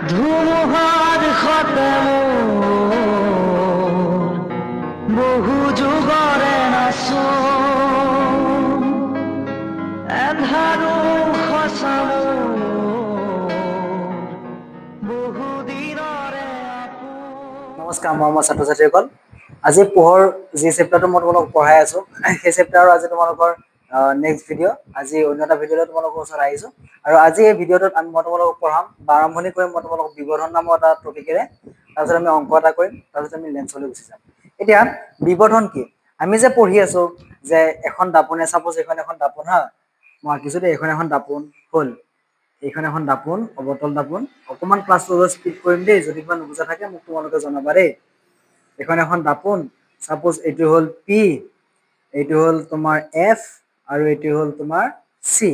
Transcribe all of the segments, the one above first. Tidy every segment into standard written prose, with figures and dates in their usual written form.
ধুমুহাৰ সাথে মোৰ বহু যুগৰে নাচো এন্ধাৰো সঁচা বহু দিনৰে নমস্কাৰ মই ছাত্ৰ ছাত্ৰীসকল আজি পোহৰ যি চেপ্টাৰটো মই তোমালোকক পঢ়াই আছো সেই চেপ্টাৰৰ আজি তোমালোকৰ নেক্সট ভিডিঅ' আজি অন্য এটা ভিডিঅ'লৈ তোমালোকৰ ওচৰত আহিছো আৰু আজি এই ভিডিঅ'টোত মই তোমালোকক পঢ়াম বা আৰম্ভণি কৰিম মই তোমালোকক বিবৰ্ধন নামৰ এটা টপিকেৰে তাৰপিছত আমি অংক এটা কৰিম তাৰপিছত আমি লেন্সলৈ গুচি যাম এতিয়া বিবৰ্ধন কি আমি যে পঢ়ি আছো যে এখন দাপোনে সাপোজ এখন দাপোন হা মই আঁকিছো দেই এখন দাপোন হ'ল এইখন এখন দাপোন অবতল দাপোন অকমান ক্লাছটো স্পিড কৰিম দেই যদি কিবা নুবুজা থাকে মোক তোমালোকে জনাবা দেই এখন দাপোন সাপোজ এইটো হ'ল পি এইটো হ'ল তোমাৰ এফ আৰু এইটো হ'ল তোমাৰ চি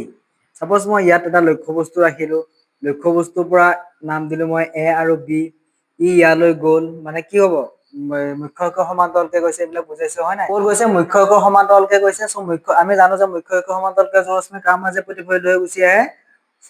সাপোজ মই ইয়াত এটা লক্ষ্য বস্তু ৰাখিলো লক্ষ্য বস্তুৰ পৰা নাম দিলো মই এ আৰু বি ই ইয়ালৈ গ'ল মানে কি হ'ব মুখ্য অক্ষ সমান্তৰালকে গৈছে এইবিলাক বুজাইছে হয় নাই ক'ত গৈছে মুখ্য অক্ষ সমান্তৰালকে গৈছে সো মুখ্য আমি জানো যে মুখ্য অক্ষ সমান্তৰালকে ৰশ্মি কাৰ মাজে প্ৰতিফলিত হৈ গুচি আহে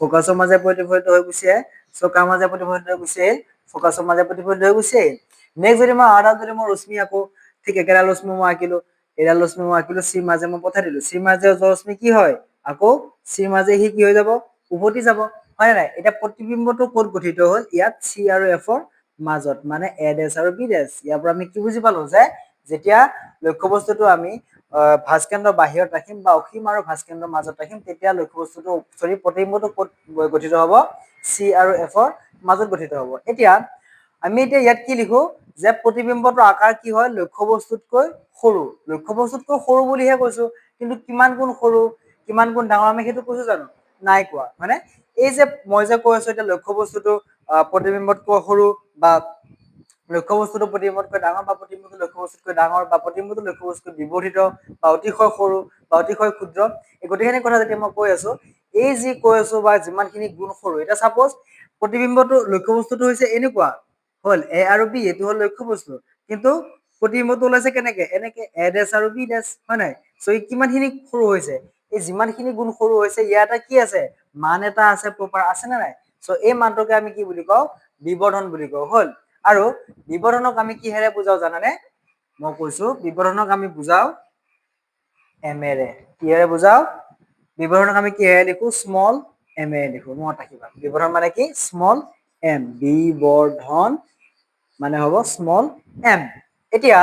ফোকাছৰ মাজে প্ৰতিফলিত হৈ গুচি আহে সো কাৰ মাজে প্ৰতিফলিত হৈ গুচি আহিল ফোকাছৰ মাজে প্ৰতিফলিত হৈ গুচি আহিল নেক্সট যদি মই আৰডাল যদি মই ৰশ্মি আকো ঠিক একেডাল ৰশ্মি মই আঁকিলো এডাল ৰশ্মি মই আঁকিলো চি মাজে মই পঠাই দিলো চি মাজে ৰশ্মি কি হয় আকৌ চি মাজে সি কি হৈ যাব উভতি যাব হয় নাই এটা প্ৰতিবিম্বটো ক'ত গঠিত হ'ল ইয়াত চি আৰু এফৰ মাজত মানে এ ডেছ আৰু বি ডেছ ইয়াৰ পৰা আমি কি বুজি পালো যে যেতিয়া লক্ষ্য বস্তুটো আমি ভাস্কেন্দ্ৰ বাহিৰত ৰাখিম বা অসীম আৰু ভাস্কেন্দ্ৰৰ মাজত ৰাখিম তেতিয়া লক্ষ্য বস্তুটো প্ৰতিবিম্বটো ক'ত গঠিত হ'ব চি আৰু এফৰ মাজত গঠিত হ'ব এতিয়া আমি এতিয়া ইয়াত কি লিখো যে প্ৰতিবিম্বটোৰ আকাৰ কি হয় লক্ষ্য বস্তুতকৈ সৰু লক্ষ্য বস্তুতকৈ সৰু বুলিহে কৈছো কিন্তু কিমান গুণ সৰু কিমান গুণ ডাঙৰ আমি সেইটো কৈছো জানো নাই কোৱা মানে এই যে মই যে কৈ আছো এতিয়া লক্ষ্য বস্তুটো প্ৰতিবিম্বতকৈ সৰু বা লক্ষ্য বস্তুটো প্ৰতিবিম্বতকৈ ডাঙৰ বা প্ৰতিবিম্বটো লক্ষ্য বস্তুতকৈ ডাঙৰ বা প্ৰতিবিম্বটো লক্ষ্য বস্তুতকৈ বিবৰ্ধিত বা অতিশয় সৰু বা অতিশয় ক্ষুদ্ৰ এই গোটেইখিনি কথা যেতিয়া মই কৈ আছো এই যি কৈ আছো বা যিমানখিনি গুণ সৰু এতিয়া সাপোজ প্ৰতিবিম্বটো লক্ষ্য বস্তুটো হৈছে এনেকুৱা হ'ল এ আৰু বি এইটো হ'ল লক্ষ্য বস্তু কিন্তু প্ৰতিবিম্বটো ওলাইছে কেনেকে এনেকে এ ডেছ আৰু বি ডেছ হয় নাই সো ই কিমানখিনি সৰু হৈছে এই যিমানখিনি গুণ সৰু হৈছে ইয়াত কি আছে মান এটা আছে প্ৰপাৰ আছে নে নাই সো এই মানটোকে আমি কি বুলি কওঁ বিবৰ্ধন বুলি কওঁ হ'ল আৰু বিবৰ্ধনক আমি কিহেৰে বুজাও জানানে মই কৈছো বিবৰ্ধনক আমি বুজাও এম এৰে কিহেৰে বুজাও বিবৰ্ধনক আমি কিহেৰে লিখো স্মল এম এৰে লিখো মনত ৰাখিবা বিবৰ্ধন মানে কি স্মল এম বিবৰ্ধন মানে হ'ব স্মল এম এতিয়া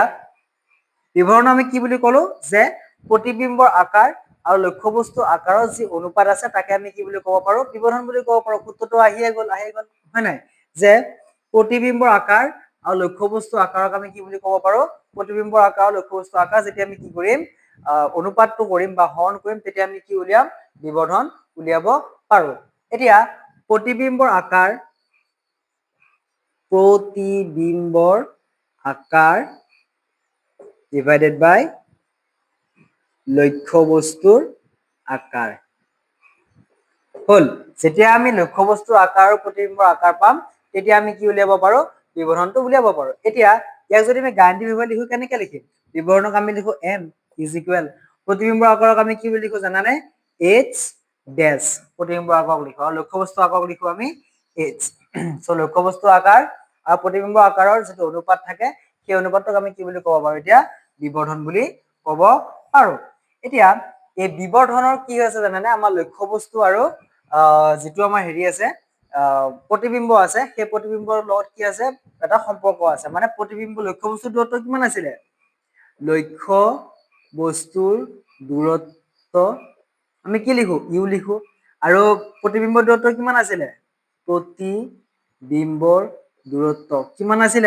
বিবৰ্ধন আমি কি বুলি ক'লো যে প্ৰতিবিম্বৰ আকাৰ আৰু লক্ষ্য বস্তু আকাৰৰ যি অনুপাত আছে তাকে আমি কি বুলি ক'ব পাৰো বিবৰ্ধন বুলি ক'ব পাৰো সূত্ৰটো আহিয়ে গ'ল হয় নাই যে প্ৰতিবিম্বৰ আকাৰ আৰু লক্ষ্য বস্তু আকাৰক আমি কি বুলি ক'ব পাৰো প্ৰতিবিম্বৰ আকাৰ আৰু লক্ষ্য বস্তু আকাৰ যেতিয়া আমি কি কৰিম অনুপাতটো কৰিম বা হৰণ কৰিম তেতিয়া আমি কি উলিয়াম বিবৰ্ধন উলিয়াব পাৰো এতিয়া প্ৰতিবিম্বৰ আকাৰ divided by লক্ষ্য বস্তুৰ আকাৰ হ'ল যেতিয়া আমি লক্ষ্য বস্তুৰ আকাৰ আৰু প্ৰতিবিম্বৰ আকাৰ পাম তেতিয়া আমি কি উলিয়াব পাৰো বিবৰ্ধনটো উলিয়াব পাৰো এতিয়া ইয়াক যদি আমি গাণিতিক ভাৱে লিখো কেনেকৈ লিখিম বিবৰ্ধনক আমি লিখো m is equal প্ৰতিবিম্বৰ আকাৰক আমি কি বুলি লিখো জানানে h ডেছ প্ৰতিবিম্বৰ আকাৰক লিখো আৰু লক্ষ্য বস্তুৰ আকাৰক লিখো আমি h সো লক্ষ্য বস্তুৰ আকাৰ আৰু প্ৰতিবিম্বৰ আকাৰৰ যেটো অনুপাত থাকে সেই অনুপাতক আমি কি বুলি ক'ব পাৰো এতিয়া বিবৰ্ধন বুলি ক'ব পাৰো এতিয়া এই বিবৰ্ধনৰ কি হৈছে জানানে আমাৰ লক্ষ্য বস্তু আৰু যেটো আমাৰ হেৰি আছে প্ৰতিবিম্ব আছে সেই প্ৰতিবিম্বৰ লগত কি আছে এটা সম্পৰ্ক আছে মানে প্ৰতিবিম্ব লক্ষ্য বস্তুৰ দূৰত্ব কিমান আছিল লক্ষ্য বস্তুৰ দূৰত্ব আমি কি লিখো ইউ লিখো আৰু প্ৰতিবিম্বৰ দূৰত্ব কিমান আছিল প্ৰতিবিম্বৰ দূৰত্ব কিমান আছিল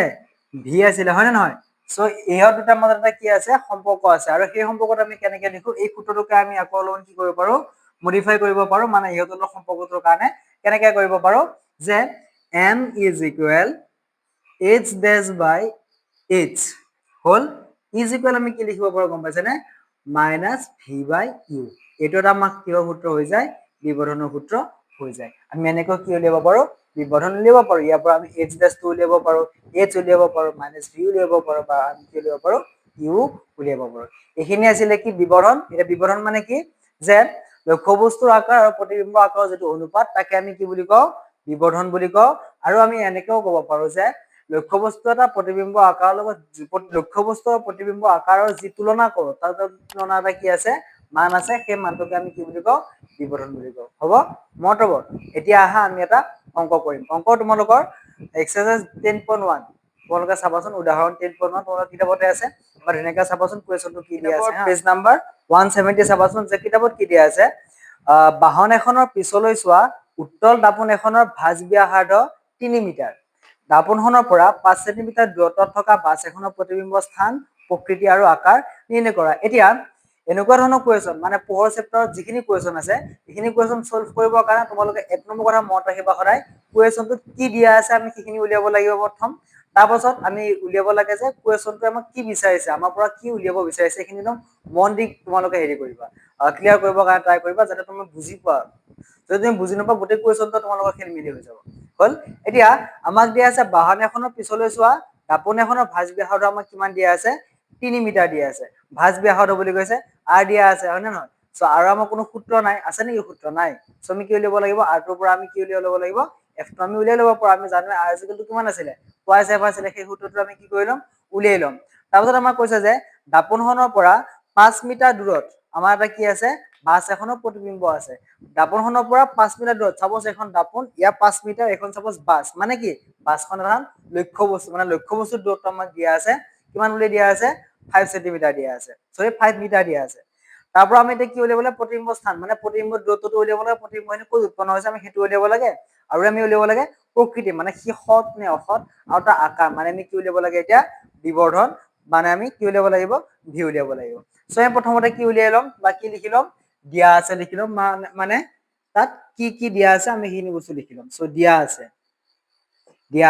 ভি আছিল হয় নে নহয় সো ইহত দুটাৰ মাজত এটা কি আছে সম্পৰ্ক আছে আৰু সেই সম্পৰ্কত আমি কেনেকৈ লিখো এই সূত্ৰটোকে আমি আকৌ অলপমান কি কৰিব পাৰো মডিফাই কৰিব পাৰো মানে ইহতৰ সম্পৰ্কটোৰ কাৰণে কেনেকৈ কৰিব পাৰো যে m is equal h dash by h hall is equal আমি কি লিখিব পাৰো গম পাইছেনে minus v by u এইটো এটা আমাক কিহৰ সূত্ৰ হৈ যায় বিবৰ্ধনৰ সূত্ৰ হৈ যায় আমি এনেকৈ কি উলিয়াব পাৰো বিবৰ্ধন উলিয়াব পাৰো ইয়াৰ পৰা আমি h dash টো উলিয়াব পাৰো h উলিয়াব পাৰো minus v উলিয়াব পাৰো বা আমি কি উলিয়াব পাৰো u উলিয়াব পাৰো এইখিনি আছিল কি বিবৰ্ধন এটা বিবৰ্ধন মানে কি যে লক্ষ্য বস্তুৰ আকাৰ আৰু প্ৰতিবিম্বৰ আকাৰৰ যেটো অনুপাত তাকে আমি কি বুলি কওঁ বিবৰ্ধন বুলি কওঁ। আৰু আমি এনেকেও ক'ব পাৰো যে লক্ষ্যবস্তু এটা প্ৰতিবিম্ব আকাৰৰ লগত লক্ষ্যবস্তু আৰু প্ৰতিবিম্ব আকাৰৰ যি তুলনা কৰো তাৰ তুলনা এটা কি আছে মান আছে, সেই মানটোকে আমি কি বুলি কওঁ বিবৰ্ধন বুলি কওঁ। হ'ব মনত ৰ'ব। এতিয়া আহা আমি এটা অংক কৰিম। অংক তোমালোকৰ এক্সাৰচাইজ 10.1 তোমালোকে চাবাচোন, উদাহৰণ 10.1 তোমালোকৰ কিতাপতে আছে। বা ধুনীয়াকে চাবাচোন কুৱেশ্যনটো কি দিয়া আছে, পেজ নাম্বাৰ 170 চাবাচোন যে কিতাপত কি দিয়া আছে। বাহন এখনৰ পিছলৈ চোৱা, উত্তল দাপোন এখনৰ ভাঁজ ব্যাসাৰ্ধ 3 মিটাৰ। দাপোনখনৰ পৰা 5 চেণ্টিমিটাৰ দূৰত্বত থকা বাছ এখনৰ প্ৰতিবিম্ব স্থান, প্ৰকৃতি আৰু আকাৰ নিৰ্ণয় কৰা। এতিয়া এনেকুৱা ধৰণৰ কুৱেশ্যন মানে পোহৰ চেপ্টাৰত যিখিনি কুৱেশ্যন আছে সেইখিনি কুৱেশ্যন সলভ কৰিবৰ কাৰণে তোমালোকে এক নম্বৰ কথা মনত ৰাখিবা সদায়, কুৱেশ্যনটোত কি দিয়া আছে আমি সেইখিনি উলিয়াব লাগিব প্ৰথম। তাৰপাছত আমি উলিয়াব লাগে যে কুৱেশ্যনটোৱে আমাক কি বিচাৰিছে, আমাৰ পৰা কি উলিয়াব বিচাৰিছে, সেইখিনি একদম মন দি তোমালোকে হেৰি কৰিবা, ক্লিয়াৰ কৰিবৰ কাৰণে ট্ৰাই কৰিবা যাতে তুমি বুজি পোৱা। যদি তুমি বুজি নোপোৱা গোটেই কুৱেশ্যনটো তোমালোকৰ খেলি মেলি হৈ যাব। হ'ল, এতিয়া আমাক দিয়া আছে বাহন এখনৰ পিছলৈ চোৱা, দাপোন এখনৰ ভাঁজ ব্যাসাৰ্ধ আমাক কিমান দিয়া আছে 3 মিটাৰ দিয়া আছে। ভাঁজ ব্যাসাৰ্ধ বুলি কৈছে, আৰ দিয়া আছে হয় নে নহয়। চ' আৰু আমাৰ কোনো সূত্ৰ নাই, আছে নেকি সূত্ৰ নাই। চ' আমি কি উলিয়াব লাগিব, আৰটোৰ পৰা আমি কি উলিয়াব লাগিব, এফটো আমি উলিয়াই ল'ব পাৰো। আমি জানো আৰ ইকুৱেল টু কিমান আছিলে, টুৱাইচ এফ আছিলে। সেই সূত্ৰটো আমি কি কৰি ল'ম, উলিয়াই ল'ম। তাৰপিছত আমাক কৈছে যে দাপোনখনৰ পৰা 5 মিটাৰ দূৰত আমাৰ এটা কি আছে, বাছ এখনৰ প্ৰতিবিম্ব আছে। দাপোনখনৰ পৰা 5 মিটাৰ দূৰত, চাপোজ এখন দাপোন, ইয়াৰ 5 মিটাৰ, এখন চাপোজ বাছ, মানে কি বাছখন এখন লক্ষ্য বস্তু, মানে লক্ষ্য বস্তুৰ দূৰত্ব আমাক দিয়া আছে কিমান বুলি দিয়া আছে 5 চেণ্টিমিটাৰ দিয়া আছে, চৰি 5 মিটাৰ দিয়া আছে। তাৰ পৰা আমি এতিয়া কি উলিয়াব লাগে, প্ৰতিবিম্ব স্থান মানে প্ৰতিবিম্বৰ দূৰত্বটো উলিয়াব লাগে, প্ৰতিবিম্ব ক'ত উৎপন্ন হৈছে আমি সেইটো উলিয়াব লাগে। আৰু আমি উলিয়াব লাগে প্ৰকৃতি মানে সি সৎ নে অসৎ, আৰু তাৰ আকাৰ মানে আমি কি উলিয়াব লাগে এতিয়া বিবৰ্ধন, মানে আমি কি উলিয়াব লাগিব ভি উলিয়াব লাগিব। চ' আমি প্ৰথমতে কি উলিয়াই ল'ম বা কি লিখি ল'ম, দিয়া আছে লিখি ল'ম, মানে তাত কি কি দিয়া আছে আমি সেইখিনি বস্তু লিখি ল'ম। চ' দিয়া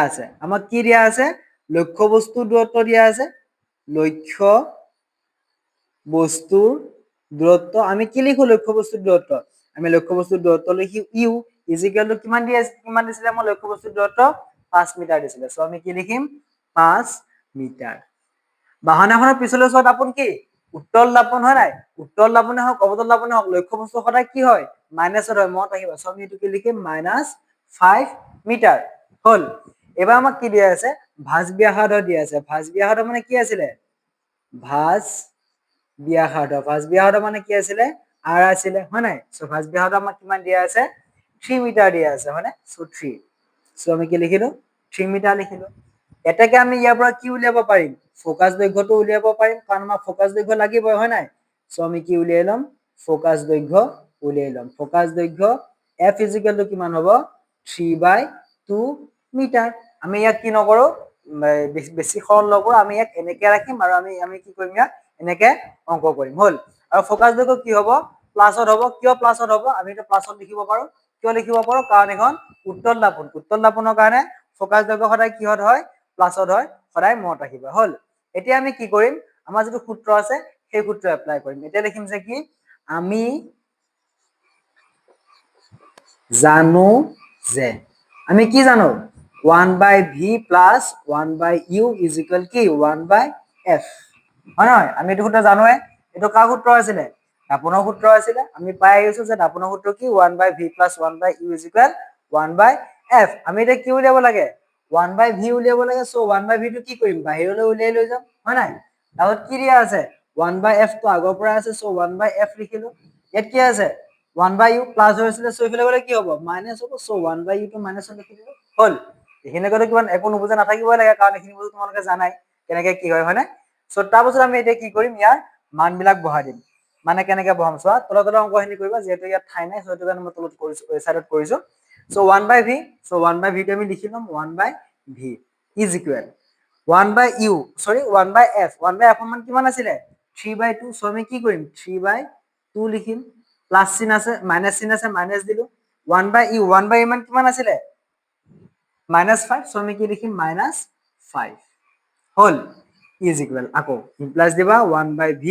আছে আমাক কি দিয়া আছে, লক্ষ্য বস্তুৰ দূৰত্ব দিয়া আছে, লক্ষ্য বস্তুৰ দূৰত্ব আমি কি লিখো, লক্ষ্য বস্তুৰ দূৰত্ব, আমি লক্ষ্য বস্তুৰ দূৰত্ব লিখি ইউ ইজিকেল টু কিমান দিছিলে আমাৰ লক্ষ্য বস্তুৰ দূৰত্ব 5 মিটাৰ দিছিলে। চ' আমি কি লিখিম 5 মিটাৰ। বাহন এখনৰ পিছলৈ চোৱা দাপোন কি উত্তল দাপোন হয় নাই, উত্তল দাপোনে হওক অৱতল দাপোনে হওক লক্ষ্য বস্তু সদায় কি হয় মাইনাছত হয়, মনত ৰাখিবা। চ' আমি এইটো কি লিখিম -5 মিটাৰ। হ'ল, এবাৰ আমাক কি দিয়া আছে, ভাঁজ ব্যাসাৰ্ধ দিয়া আছে। ভাঁজ ব্যাসাৰ্ধ মানে কি আছিলে, ভাঁজ ব্যাসাৰ্ধ মানে কি আছিলে আৰ আছিলে হয় নাই। চ' ভাঁজ ব্যাসাৰ্ধ আমাক কিমান দিয়া আছে 3 মিটাৰ দিয়া আছে হয় নাই। চ' 3, চ' আমি কি লিখিলো 3 মিটাৰ লিখিলো। এটাকে আমি ইয়াৰ পৰা কি উলিয়াব পাৰিম, ফকাচ দৈৰ্ঘ্যটো উলিয়াব পাৰিম, কাৰণ আমাৰ ফকাচ দৈৰ্ঘ্য লাগিবই হয় নাই। চ' আমি কি উলিয়াই ল'ম, ফকাচ দৈৰ্ঘ্য উলিয়াই ল'ম। ফকাচ দৈৰ্ঘ্য এফ ইজিকেল টু কিমান হ'ব 3/2 মিটাৰ। আমি ইয়াক কি নকৰো, বেছি সৰল নকৰো, আমি ইয়াক এনেকে ৰাখিম আৰু আমি কি কৰিম ইয়াক এনেকে অংক কৰিম। হ'ল, আৰু ফকাচ দৈৰ্ঘ্য কি হ'ব প্লাছত হ'ব। কিয় প্লাছত হ'ব, আমি এটা প্লাছত লিখিব পাৰো, কিয় লিখিব পাৰো, কাৰণ এখন উত্তল দাপোন, উত্তল দাপোনৰ কাৰণে ফকাচ দৈৰ্ঘ্য সদায় কিহত হয় প্লাছত হয়, সদায় মনত ৰাখিবা। হ'ল, এতিয়া আমি কি কৰিম, আমাৰ যিটো সূত্ৰ আছে সেই সূত্ৰ এপ্লাই কৰিম। এতিয়া লিখিম যে কি, আমি জানো যে, আমি কি জানো 1/v plus 1/u is equal কি 1/f হয় নহয়। আমি এইটো সূত্ৰ জানোৱে, এইটো কাৰ সূত্ৰ আছিলে দাপোনৰ সূত্ৰ আছিলে। আমি পাই আহিছো যে দাপোনৰ সূত্ৰ কি 1/v plus 1/u is equal 1/f। আমি এতিয়া কি উলিয়াব লাগে 1/v উলিয়াব লাগে। চ' 1/v টো কি কৰিম বাহিৰলৈ উলিয়াই লৈ যাম হয় নাই। তাৰপিছত কি দিয়া আছে 1/f টো আগৰ পৰা আছে, চ' 1/f লিখিলো। ইয়াত কি আছে 1/u প্লাছ হৈ আছিলে, চ' এইফালে গ'লে কি হ'ব মাইনাছ হ'ব। চ' 1/u টো মাইনাছত লিখি দিলো। হ'ল, এইখিনি কথা কিমান একো নুবুজা নাথাকিবই লাগে, কাৰণ এইখিনি বস্তু তোমালোকে জানাই কেনেকে কি হয় নে। চ' তাৰপিছত আমি এতিয়া কি কৰিম, ইয়াৰ মান বিলাক বহাই দিম। মানে কেনেকে বহাম চোৱা, তলত অংকখিনি কৰিবা, যিহেতু ইয়াত ঠাই নাই সেইটো কাৰণে মই তলত কৰিছো, চাইডত কৰিছো। চ' 1/v, চ' 1/v টো আমি লিখি ল'ম 1/v ইজ ইকুৱেল 1/u, চৰি 1/f, 1/f মান কিমান আছিলে 3/2। চ' আমি কি কৰিম 3/2 লিখিম, প্লাছ চিন আছে মাইনাছ চিন আছে মাইনাছ দিলো। 1/u, 1/u মান কিমান আছিলে -5, চ' আমি কি লিখিম -5। হ'ল, ইজ ইকুৱেল আকৌ প্লাছ দিবা 1/v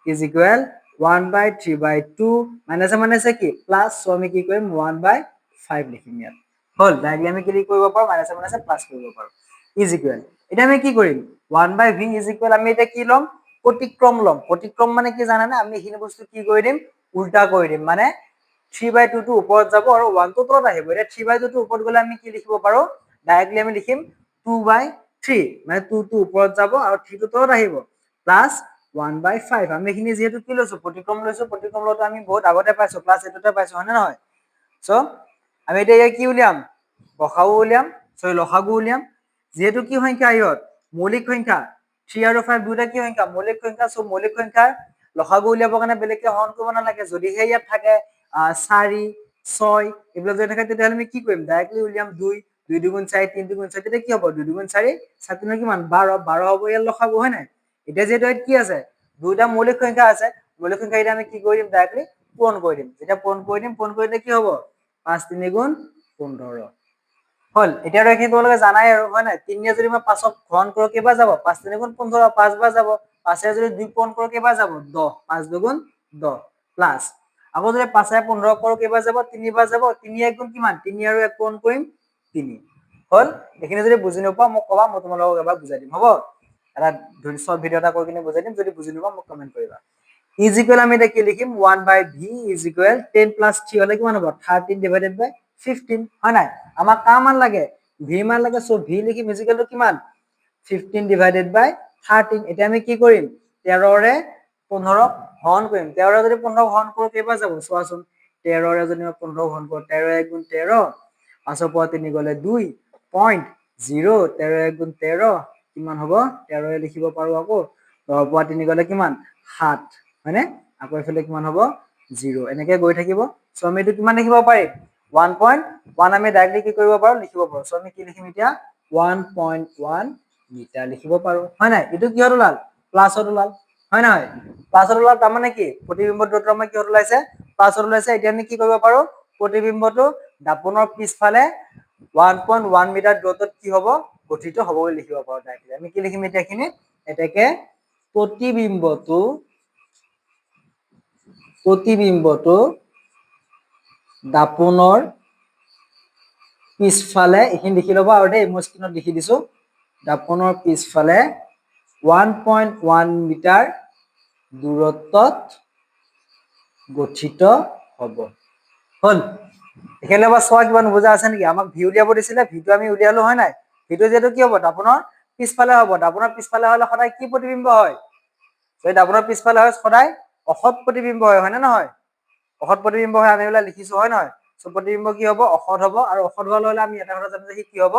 ইজ ইকুৱেল 1/3/2 মাইনাছে মাইনাছে কি প্লাছ, চ' আমি কি কৰিম 1/5 লিখিম ইয়াত। হ'ল, ডাইৰেক্টলি আমি কি কৰিব পাৰো মাইনাছে মাইনাছে প্লাছ কৰিব পাৰো ইজ ইকুৱেল। এতিয়া আমি কি কৰিম 1/v ইজ ইকুৱেল, আমি এতিয়া কি ল'ম প্ৰতিক্ৰম ল'ম। প্ৰতিক্ৰম মানে কি জানানে, আমি এইখিনি বস্তু কি কৰি দিম উল্টা কৰি দিম। মানে 3/2 টো ওপৰত যাব আৰু 1 টো তলত আহিব এতিয়া 3/2 টো ওপৰত গলে আমি কি লিখিব পাৰো ডাইৰেক্টলি আমি লিখিম 2/3 মানে 2 টো ওপৰত যাব আৰু 3 টো তলত আহিব প্লাস 1/5 আমি এখিনি যেহেতু কি লৈছো প্ৰতিক্ৰম লওঁতে আমি বহুত আগতে পাইছো ক্লাছ 8তে পাইছো হয় নে নহয় সো আমি এতিয়া কি উলিয়াম গসাগু উলিয়াম সৰি লসাগু উলিয়াম যেহেতু কি সংখ্যা ইহত মৌলিক সংখ্যা 3 আৰু 5 দুটা কি সংখ্যা মৌলিক সংখ্যা সো মৌলিক সংখ্যাৰ লসাগু উলিয়াবৰ কাৰণে বেলেগকে হৰণ কৰিব নালাগে যদিহে ইয়াত থাকে 4 6 এইবিলাক যদি থাকে তেতিয়াহ'লে আমি কি কৰিম ডাইৰেক্টলি উলিয়াম 2 2 দুগুণ 4 3 দুগুণ 4 তেতিয়া কি হ'ব 2 দুগুণ 4 7 দুগুণ কিমান 12 12 হ'ব ইয়াৰ লসাগু হয় নাই এতিয়া যেহেতু ইয়াত কি আছে দুটা মৌলিক সংখ্যা আছে মৌলিক সংখ্যা এটা আমি কি কৰি দিম ডাইৰেক্টলি পূৰণ কৰি দিম যেতিয়া পূৰণ কৰি দিলে কি হ'ব 5 3 গুণ 15 হল এতিয়া আৰু এইখিনি তোমালোকে জানাই আৰু হয় নাই 3 যদি মই 5ক ঘন কৰো কেইবাৰ যাব 5 3 গুণ 15 5 বাৰ যাব 5 যদি 2 পূৰণ কৰো কেইবাৰ যাব 10 5 দুগুণ 10 প্লাস আকৌ যদি 5 15 কৰো কেইবাৰ যাব 3 বাৰ যাব 3 1 গুণ কিমান 3 আৰু 1 পূৰণ কৰিম 3 হল এইখিনি যদি বুজি নোপোৱা মোক কবা মই তোমালোকক এবাৰ বুজাই দিম হ'ব এটা শৰ্ট ভিডিও এটা কৰি কিনে বুজাই দিম যদি বুজি নোপোৱা মোক কমেন্ট কৰিবা ইজ ইকুৱেল আমি এতিয়া কি লিখিম 1/v ইজ ইকুৱেল 10 প্লাস 3 হলে কিমান হ'ব 13 ডিভাইডেড বাই 15 হয় নাই আমাক কা মান লাগে v মান লাগে সো v লিখিম ইজ ইকুৱেল টু কিমান 15 ডিভাইডেড বাই 13 এতিয়া আমি কি কৰিম 13 ৰে 15 হৰণ কৰিম 13 যদি 15 হৰণ কৰো কেইবাৰ যাব চোৱাচোন 13 ৰে যদি 15 হৰণ কৰো 13 1 গুণ 13 5 পৰা 3 গলে 2 পইণ্ট 0 13 1 গুণ 13 কিমান হ'ব 13 ৰে লিখিব পাৰো আকৌ 10 পৰা 3 গলে কিমান 7 হয়নে আকৌ এফালে কিমান হ'ব 0 এনেকৈ গৈ থাকিব সো আমি এটো কিমান লিখিব পাৰিম 1.1 আমি ডাইৰেক্টলি কি কৰিব পাৰো লিখিব পাৰো সো আমি কি লিখিম এতিয়া 1.1 মিটাৰ লিখিব পাৰো হয় নাই এটো কিহত ওলাল প্লাছত ওলাল হয় নহয় প্লাছত ওলাল তাৰ মানে কি প্ৰতিবিম্ব দূৰত্ব আমাৰ কিহত ওলাইছে প্লাছত ওলাইছে এতিয়া আমি কি কৰিব পাৰো প্ৰতিবিম্বটো দাপনৰ পিছফালে 1.1 মিটাৰ দূৰত্বত কি হ'ব গঠিত হ'ব বুলি লিখিব পাৰো ডাইৰেক্টলি আমি কি লিখিম এতিয়া খিনি এটাকে প্ৰতিবিম্বটো দাপনৰ পিছফালে এইখিনি লিখি ল'বা আৰু দেই মই স্ক্ৰীনত লিখি দিছো দাপনৰ পিছফালে 1.1 মিটাৰ দূৰত্বত গঠিত হ'ব হল এখানে বা সোৱা কিবা নুবুজা আছে নেকি আমাক ভি উলিয়াব দিছিলে ভিটো আমি উলিয়ালো হয় নাই ভিটো যেটো কি হ'ব দাপনৰ পিছফালে হ'ব দাপনৰ পিছফালে হলে সদায় কি প্ৰতিবিম্ব হয় সেই দাপনৰ পিছফালে হয় সদায় অসৎ প্ৰতিবিম্ব হয় না নহয় অসৎ প্ৰতিবিম্ব হয় আমি এলা লিখিছো হয় নহয় সো প্ৰতিবিম্ব কি হ'ব অসৎ হ'ব আৰু অসৎ হোৱা ললে আমি এটা কথা জানো যে কি হ'ব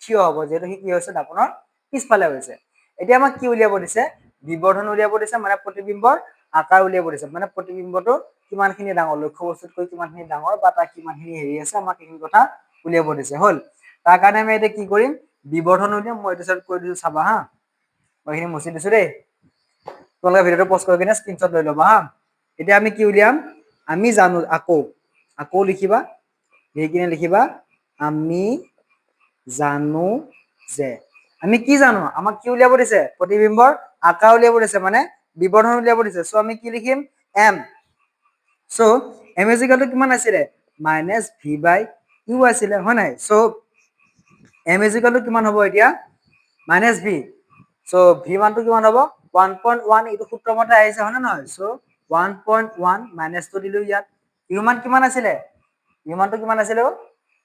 থিয় হ'ব যেটো কি হৈছে দাপনৰ পিছফালে হৈছে এতিয়া আমাক কি উলিয়াব দিছে বিবৰ্ধন উলিয়াব দিছে মানে প্ৰতিবিম্বৰ আকাৰ উলিয়াব দিছে মানে প্ৰতিবিম্বটো কিমানখিনি ডাঙৰ লক্ষ্য বস্তুতকৈ কিমানখিনি ডাঙৰ বা তাৰ কিমানখিনি হেৰি আছে আমাক এইখিনি কথা উলিয়াব দিছে হল তাৰ কাৰণে আমি এতিয়া কি কৰিম বিবৰ্ধন উলিয়াম মই এইটো সাইড কৰি দিছো চাবা হা মই এইখিনি মুছি দিছো দেই তোমালোকে ভিডিওটো পজ কৰি কিনে স্ক্ৰীনশ্বট লৈ ল'বা হা এতিয়া আমি কি উলিয়াম আমি জানো আকৌ লিখিবা লিখিনে লিখিবা আমি জানো যে আমি কি জানো আমাক কি উলিয়াব দিছে প্ৰতিবিম্বৰ আকাৰ উলিয়াব দিছে মানে বিবৰ্ধন উলিয়াব দিছে সো আমি কি লিখিম m সো m = কিমান আছিল -v/u আছিল হয় নাই সো m = কিমান হ'ব এতিয়া -v সো v মানটো কিমান হ'ব 1.1 এইটো সূত্ৰ মতে আহিছে হয় না নহয় সো 1.1 মাইনাস তো দিলো ইয়াত u মান কিমান আছিল u মানটো কিমান আছিল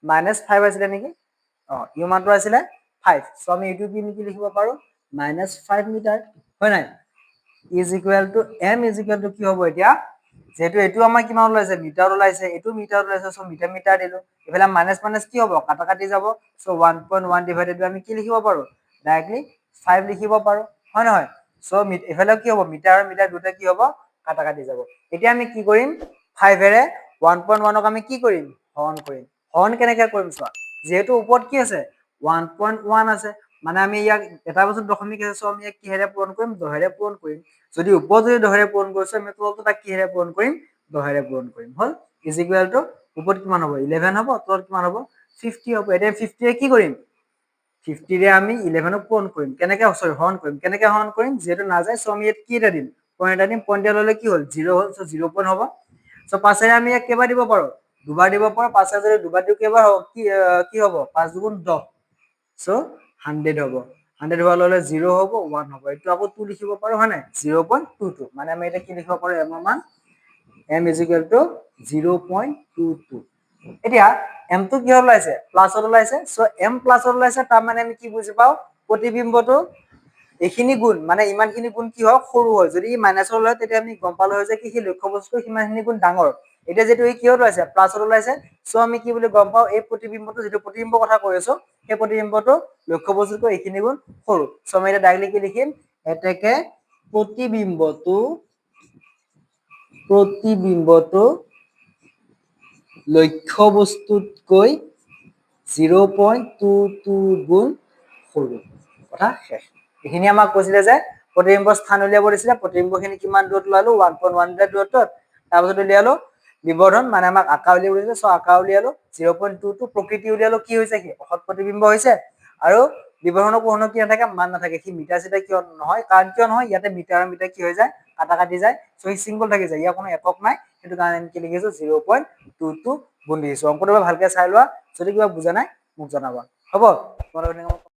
-5 আছিল নেকি u মানটো আছিল 5 সো আমি এইটো কি লিখিব পাৰো -5 মিটাৰ হয় নাই m কি হ'ব এতিয়া যেহেতু এটো আমাৰ কিমান ওলাইছে মিটাৰ ওলাইছে এটো মিটাৰ ওলাইছে সো মিটাৰ দিলো এফালে মাইনাস মাইনাস কি হ'ব কাটা কাটি যাব সো 1.1 ডিভাইডেড বাই আমি কি লিখিব পাৰো ডাইৰেক্টলি 5 লিখিব পাৰো হয় নহয় সো এফালে কি হ'ব মিটাৰ আৰু মিটাৰ দুটা কি হ'ব কাটা কাটি যাব এতিয়া আমি কি কৰিম 5 এৰে 1.1 ক আমি কি কৰিম হৰণ কেনেকৈ কৰিম চোৱা যেহেতু ওপৰত কি আছে 1.1 আছে মানে আমি ইয়াক এটা বস্তু দশমিক আছে সো আমি ইয়াক কিহেৰে পূৰণ কৰিম 10 ৰে পূৰণ কৰিম যদি ওপৰত যদি 10 ৰে পূৰণ কৰিছো আমি তলতো তাক কিহেৰে পূৰণ কৰিম 10 ৰে পূৰণ কৰিম হল ওপৰত কিমান হ'ব 11 হ'ব তলত কিমান হ'ব 50 হ'ব এতিয়া 50 ৰে কি কৰিম 50 ৰে আমি 11 ক পূৰণ কৰিম কেনেকৈ হৰণ কৰিম যেহেতু নাযায় সো আমি ইয়াত কি এটা দিম পইণ্ট এটা দিম পইণ্ট ললে কি হ'ল 0 হ'ল সো 0 পইণ্ট হ'ব সো 5 ৰে আমি ইয়াক কেইবাৰ দিব পাৰো দুবাৰ দিব পাৰো 5 ৰে যদি দুবাৰ দিও কেইবাৰ হ'ব কি হ'ব 5 দুগুণ 10 সো 100 হ'ব 100 হোৱা ললে 0 হ'ব 1 হ'ব এইটো আকৌ 2 লিখিব পাৰো হয় নাই 0.22 মানে আমি এটা কি লিখিব পাৰো m ৰ মান m is equal to 0.22 এতিয়া m টো কিহত ওলাইছে প্লাছত ওলাইছে সো m প্লাছত ওলাইছে তাৰ মানে আমি কি বুজি পাও প্ৰতিবিম্বটো এইখিনি গুণ মানে ইমানখিনি গুণ কি হয় সৰু হয় যদি মাইনাছৰ ওলাই তেতিয়া আমি গম পালো হয় যে কি লক্ষ্য বস্তু সিমানখিনি গুণ ডাঙৰ এতিয়া যেটো এই কিহত ওলাইছে প্লাছত ওলাইছে সো আমি কি বুলি গম পাও এই প্ৰতিবিম্বটো যেটো প্ৰতিবিম্ব কথা কৈ আছো সেই প্ৰতিবিম্বটো লক্ষ্য বস্তুটো এইখিনি গুণ সৰু সো আমি এটা ডাইৰেক্টলি কি লিখিম এতেকে প্ৰতিবিম্বটো লক্ষ্য বস্তুতকৈ 0.22 গুণ সৰু কথা শেষ এইখিনি আমাক কৈছিলে যে প্ৰতিবিম্বৰ স্থান উলিয়াব দিছিলে প্ৰতিবিম্বখিনি কিমান দূৰত লালো 1.1 মিটাৰ দূৰত্বত তাৰপিছত উলিয়ালো বিবৰ্ধন মানে আমাক আকাৰ উলিয়াব দিছিলে সো আকাৰ উলিয়ালো 0.22 প্ৰকৃতি উলিয়ালো কি হৈছে কি অসৎ প্ৰতিবিম্ব হৈছে আৰু বিবৰ্ধনৰ কোনো কি নাথাকে মান নাথাকে কি মিটাৰ চিটাৰ কিয় নহয় কাৰণ কিয় নহয় ইয়াতে মিটাৰ আৰু মিটাৰ কি হৈ যায় কাটা কাটি যায় সো ই সিম্বল থাকি যায় ইয়াৰ কোনো একক নাই সেইটো কাৰণে আমি কি লিখিছো 0.22 গুণ দিছো অংকটো ভালকে চাই লোৱা যদি কিবা বুজা নাই মোক জনাবা হ'ব তোমালোকে